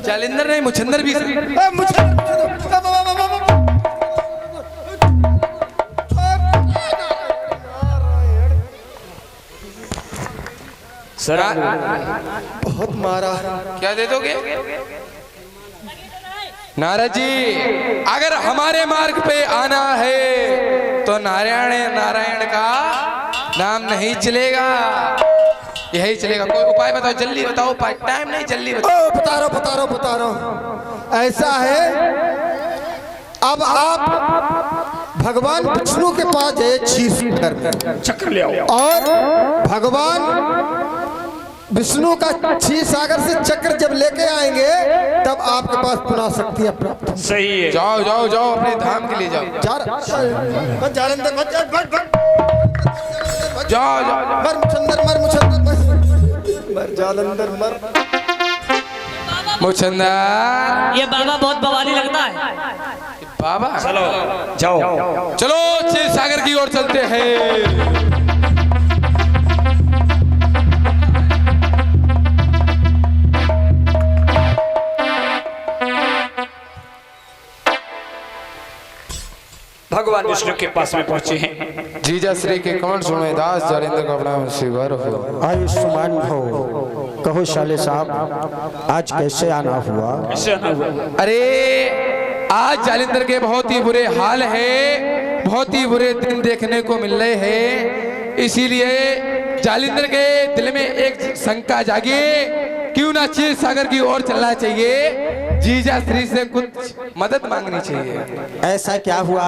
जालिंदर नहीं, मुचंदर भी सर बहुत मारा। क्या दे दोगे? नारद जी, अगर हमारे मार्ग पे आना है तो नारायण का नाम नहीं चलेगा, यही चलेगा। कोई उपाय बताओ, जल्दी बताओ, उपाय, टाइम नहीं, जल्दी बताओ। बता रहा हूं। ऐसा है, अब आप भगवान विष्णु के पास जाए क्षीरसागर में, चक्र ले आओ, और भगवान विष्णु का क्षीरसागर से चक्र जब लेके आएंगे तब आपके पास पुनः शक्तियां प्राप्त। सही है। जाओ जाओ जाओ, अपने धाम के लिए जाओ। जाओ जाओ, मर जालंधर मर। मुचंदर, ये बाबा बहुत बवाली लगता है। बाबा चलो जाओ, चलो क्षीरसागर की ओर चलते हैं। भगवान विष्णु के पास में पहुंचे हैं। जीजा श्री के कौन सुने दास जालिंदर का प्रणाम स्वीकार हो। आयुष्मान भव। कहो शाले साहब, आज कैसे आना हुआ? अरे आज जालिंदर के बहुत ही बुरे हाल है, बहुत ही बुरे दिन देखने को मिल रहे हैं, इसीलिए जालिंदर के दिल में एक शंका जागी, क्यों ना क्षीरसागर की ओर चलना चाहिए, जीजा श्री से कुछ मदद मांगनी चाहिए। ऐसा क्या हुआ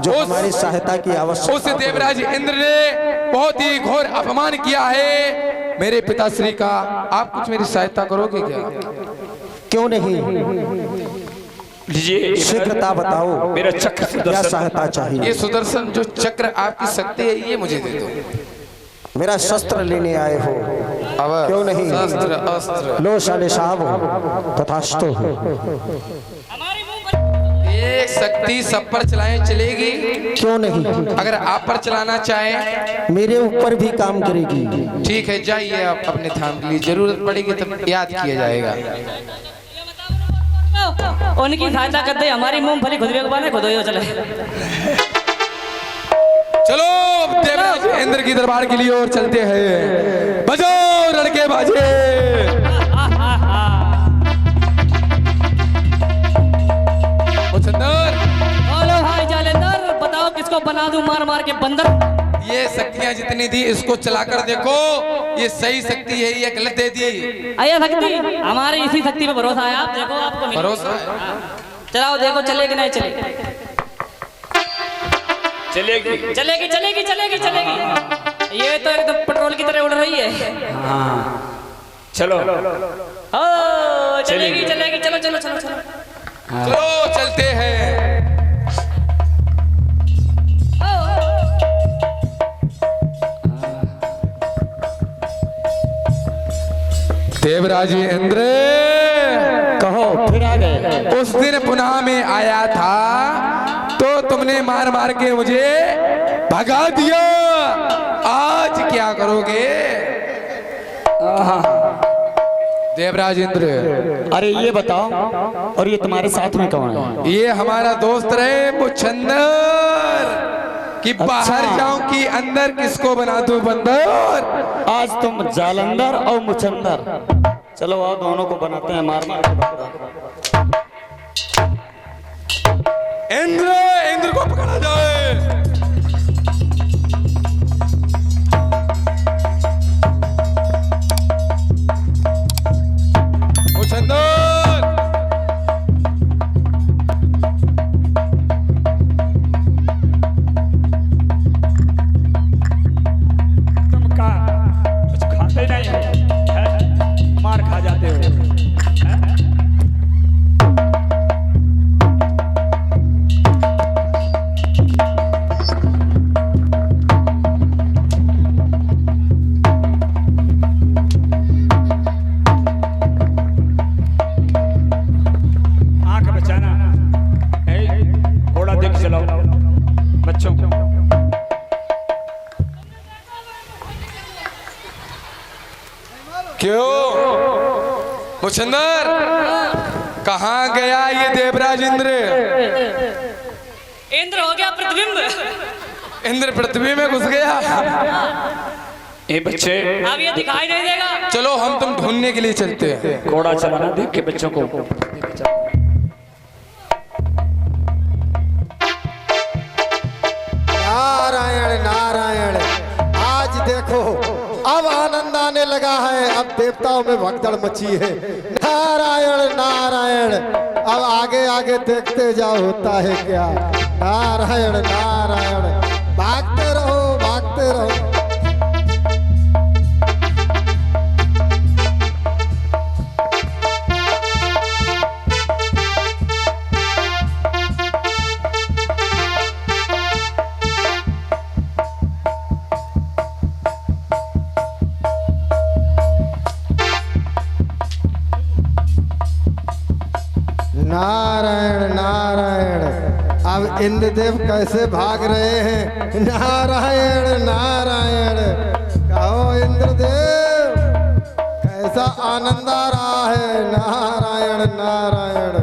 जो हमारी सहायता की आवश्यकता? उस देवराज इंद्र ने बहुत ही घोर अपमान किया है मेरे पिताश्री का, आप कुछ मेरी सहायता करोगे क्या? क्यों नहीं, लीजिए शीघ्रता बताओ, मेरा चक्र क्या सहायता चाहिए? ये सुदर्शन जो चक्र आपकी शक्ति है, ये मुझे दे दो। मेरा शस्त्र लेने आए हो? अब क्यों नहीं? शस्त्र अस्त्र लो शाले साहब, तथास्तु। ये शक्ति सब पर चलाएं चलेगी? क्यों नहीं, अगर आप पर चलाना चाहें, मेरे ऊपर भी काम करेगी। ठीक है, जाइए आप अपने धाम के लिए, जरूरत पड़ेगी तब याद किया जाएगा। उनकी सहायता करते हमारी मूंगफली खुद बेगवान खुद हो चले। चलो देवराज इंद्र की दरबार के लिए और चलते हैं। बजाओ लड़के बाजे। बोलो भाई जालिंदर, बताओ किसको बना दूं मार मार के बंदर? ये शक्तियां जितनी दी इसको चलाकर देखो, ये सही शक्ति है, ये गलत दे दी। आया शक्ति, हमारे इसी शक्ति पे भरोसा है। आप देखो, आपको मिलेगा। भरोसा है? चलाओ, देखो चलेगी नहीं चलेगी? चलेगी चलेगी चलेगी चलेगी चलेगी। ये तो एकदम पेट्रोल की तरह उड़ रही है। चलो ओ चलेगी चलेगी, चलो चलो चलो चलो चलो चलते हैं। देवराज इंद्र, कहो, फिर आ गए? उस दिन पुनः में आया था तो तुमने मार मार के मुझे भगा दिया, आज क्या करोगे? देवराज इंद्र, अरे ये बताओ, और ये तुम्हारे साथ में कौन है? ये हमारा दोस्त रहे मुचंदर, कि बाहर जाऊं कि अंदर, किसको बना दूं बंदर? आज तुम जालंधर और मुचंदर, चलो आओ दोनों को बनाते हैं मार मार के। इंद्र, इंद्र को पकड़ा जाए। मुचंदर, तुम का कुछ खाते नहीं है? मार खा जाते हो। आंख बचाना, घोड़ा देख चलाओ बच्चों। क्यों मुचंदर, कहाँ गया ये देवराज इंद्र? इंद्र हो गया प्रतिबिंब। इंद्र पृथ्वी में घुस गया। ये बच्चे अब ये दिखाई नहीं देगा। चलो हम तुम ढूंढने के लिए चलते हैं। घोड़ा चलाना देख के बच्चों को। नारायण नारायण, आज देखो अब आनंद आने लगा है, अब देवताओं में भगदड़ मची है। नारायण नारायण, अब आगे आगे देखते जाओ होता है क्या। नारायण नारायण, भागते रहो भागते रहो। नारायण नारायण, अब इंद्रदेव कैसे भाग रहे हैं। नारायण नारायण, कहो इंद्रदेव कैसा आनंद आ रहा है। नारायण नारायण,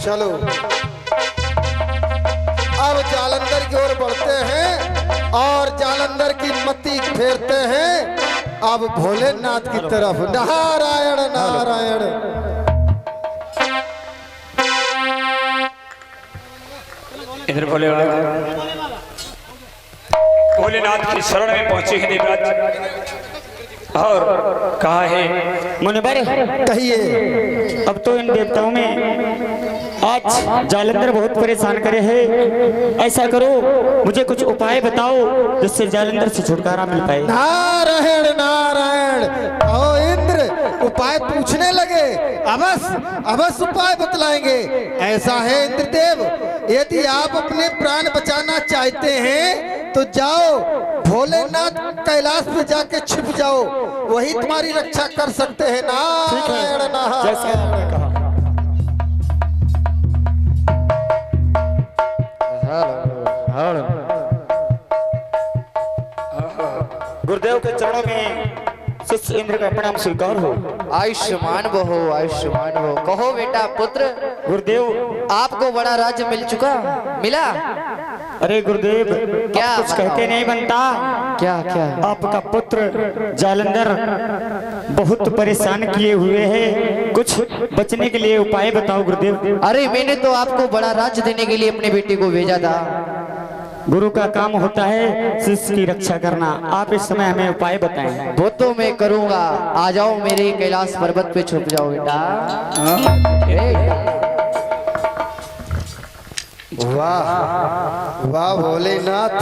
चलो अब जालंधर की ओर बढ़ते हैं और जालंधर की मत्ती फेरते हैं अब भोलेनाथ की तरफ। नारायण नारायण, इधर भोलेनाथ की शरण में पहुंचे हैं देवराज। और कहा है मुनिवर, कहिए। अब तो इन देवताओं में आज जालंधर बहुत परेशान करे हैं। ऐसा करो, मुझे कुछ उपाय बताओ जिससे जालंधर से छुटकारा मिल पाए। नारायण नारायण, ओ इंद्र उपाय पूछने लगे, अवश्य उपाय बतलाएंगे। ऐसा है इंद्रदेव, यदि आप अपने प्राण बचाना चाहते हैं तो जाओ भोलेनाथ कैलाश पे जाके छिप जाओ, वही तुम्हारी रक्षा कर सकते हैं। नारायण जैसा नारायण, आपने कहा। गुरुदेव के चरणों में शिष्य इंद्र का प्रणाम स्वीकार हो। आयुष्मान बहो आयुष्मान बहो। कहो बेटा पुत्र, गुरुदेव, आपको बड़ा राज्य मिल चुका, मिला? अरे गुरुदेव, क्या आप कुछ कहते नहीं बनता। क्या क्या? आपका पुत्र जालंधर बहुत परेशान किए हुए है, कुछ बचने के लिए उपाय बताओ गुरुदेव। अरे मैंने तो आपको बड़ा राज्य देने के लिए अपने बेटे को भेजा था। गुरु का काम होता है शिष्य की रक्षा करना। आप इस समय हमें उपाय बताएं। वो तो मैं करूंगा, आ जाओ मेरे कैलाश पर्वत पे छुप जाओ बेटा। वाह वाह भोलेनाथ,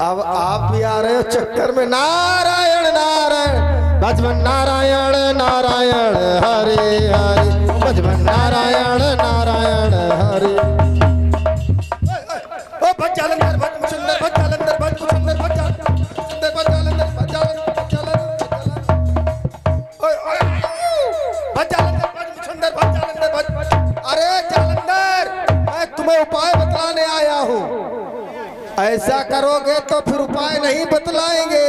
अब आप भी आ रहे हो चक्कर में। नारायण नारायण, भजमन नारायण नारायण हरे हरे, भजमन नारायण नारायण हरे। ओ भज जालंधर, भज मुचंदर, भज जालंधर, भज मुचंदर, भज जालंधर, भज जालंधर, भज जालंधर, भज जालंधर। ओए ओए, भज जालंधर, भज मुचंदर, भज जालंधर, भज। अरे जालंधर, मैं तुम्हें उपाय बतलाने आया हूँ। ऐसा करोगे तो फिर उपाय नहीं बतलाएंगे।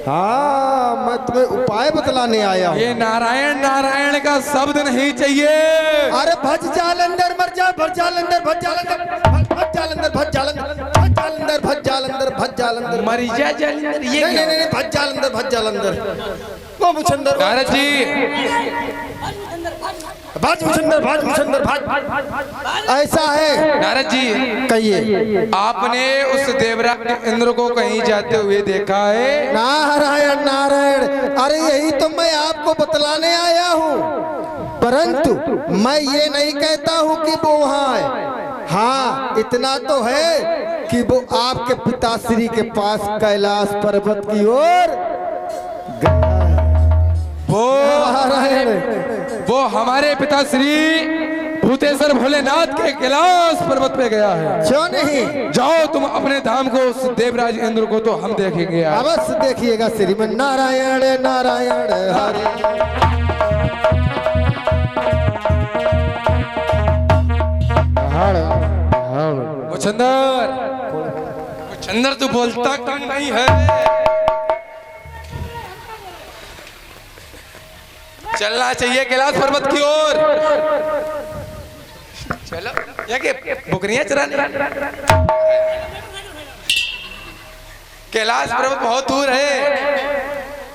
हाँ, मैं तुम्हें उपाय बतलाने आया हूँ। ये नारायण नारायण का शब्द नहीं चाहिए। अरे भज जालंधर, मर जा, भज जालंधर, भज जालंधर, भज जालंधर, भज जालंधर, भज जालंधर, भज जालंधर, भज जालंधर, मरीजा जालंधर, ये नहीं क्या? नहीं नहीं, भज जालंधर, भज जालंधर, वो मुचंदर, नारद जी, भज मुचंदर, भज मुचंदर, भज। ऐसा है, नारद जी, कहिए। आपने उस देवराज इंद्र को कहीं जाते हुए देखा है? नारायण नारायण, अरे यही तो मैं आपको बतलाने आया हूँ, परंतु मैं ये नहीं कहता हूँ कि वो वहाँ है। हाँ, इतना तो है कि वो आपके पिताश्री के पास कैलाश पर्वत की ओर गया। वो हमारे पिताश्री भूतेश्वर भोलेनाथ के कैलाश पर्वत पे गया है। क्यों नहीं? जाओ तुम अपने धाम को, उस देवराज इंद्र को तो हम देखेंगे यार। अवश्य देखिएगा। श्रीमन नारायण नारायण हरे। मुचंदर, मुचंदर तू बोलता क्यों नहीं है? चलना चाहिए कैलाश पर्वत की ओर। चलो या के बकरियां चराने। कैलाश पर्वत बहुत दूर है,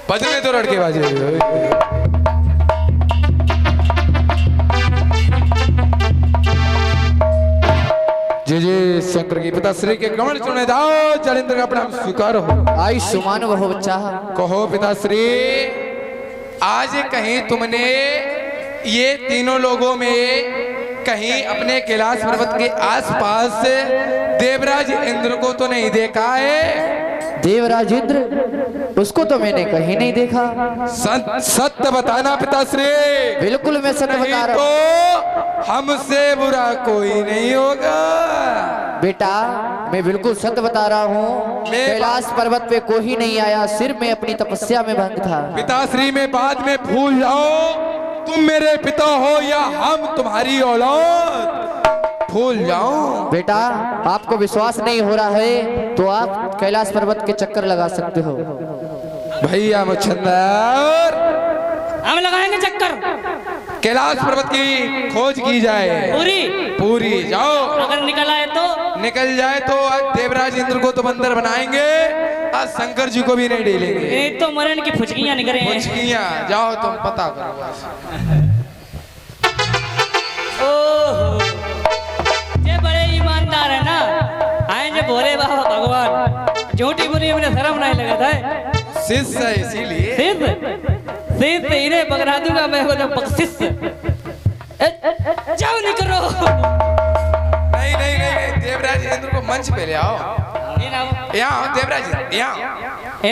बदले तो लड़केबाजी। जी जी शंकर की पिताश्री के कमल चुने जाओ, जालिंदर का प्रणाम स्वीकार हो। आयुष्मान बहु बच्चा। कहो पिताश्री, आज कहीं तुमने ये तीनों लोगों में कहीं अपने कैलाश पर्वत के आसपास देवराज इंद्र को तो नहीं देखा है? देवराज इंद्र, उसको तो मैंने कहीं नहीं देखा। सत्य बताना पिताश्री। बिल्कुल मैं सत्य नहीं बता रहा तो हमसे बुरा कोई नहीं होगा। बेटा मैं बिल्कुल सत्य बता रहा हूँ। मैं- कैलाश पर्वत पे कोई नहीं आया, सिर्फ मैं अपनी तपस्या में भंग था। पिताश्री में बाद में भूल जाओ, तुम मेरे पिता हो या हम तुम्हारी औलाद, भूल जाओ। बेटा आपको विश्वास नहीं हो रहा है तो आप कैलाश पर्वत के चक्कर लगा सकते हो। भैया मुछंदर, हम लगाएंगे चक्कर, कैलाश पर्वत की खोज की जाए। पूरी पूरी जाओ। अगर निकल आए तो निकल जाए तो आज देवराज इंद्र को तो बंदर बनाएंगे, आज शंकर जी को भी नहीं डेलेंगे। एक तो मरण की फुचकियां निकले हैं। मुझकियां जाओ, तुम पता करो। ओहो, ये बड़े ईमानदार है ना। आए जो भोले बाबा भगवान, झूठी बोली मैंने शर्म नहीं लगा था। शिष्य है इसीलिए। सिद्ध इन्हें पकड़ा दूंगा मैं, वो बख्शिश। जाओ निकलो। नहीं नहीं नहीं, देवराज इंद्र को मंच पे ले आओ। ये ना यहाँ आओ देवराज, यहाँ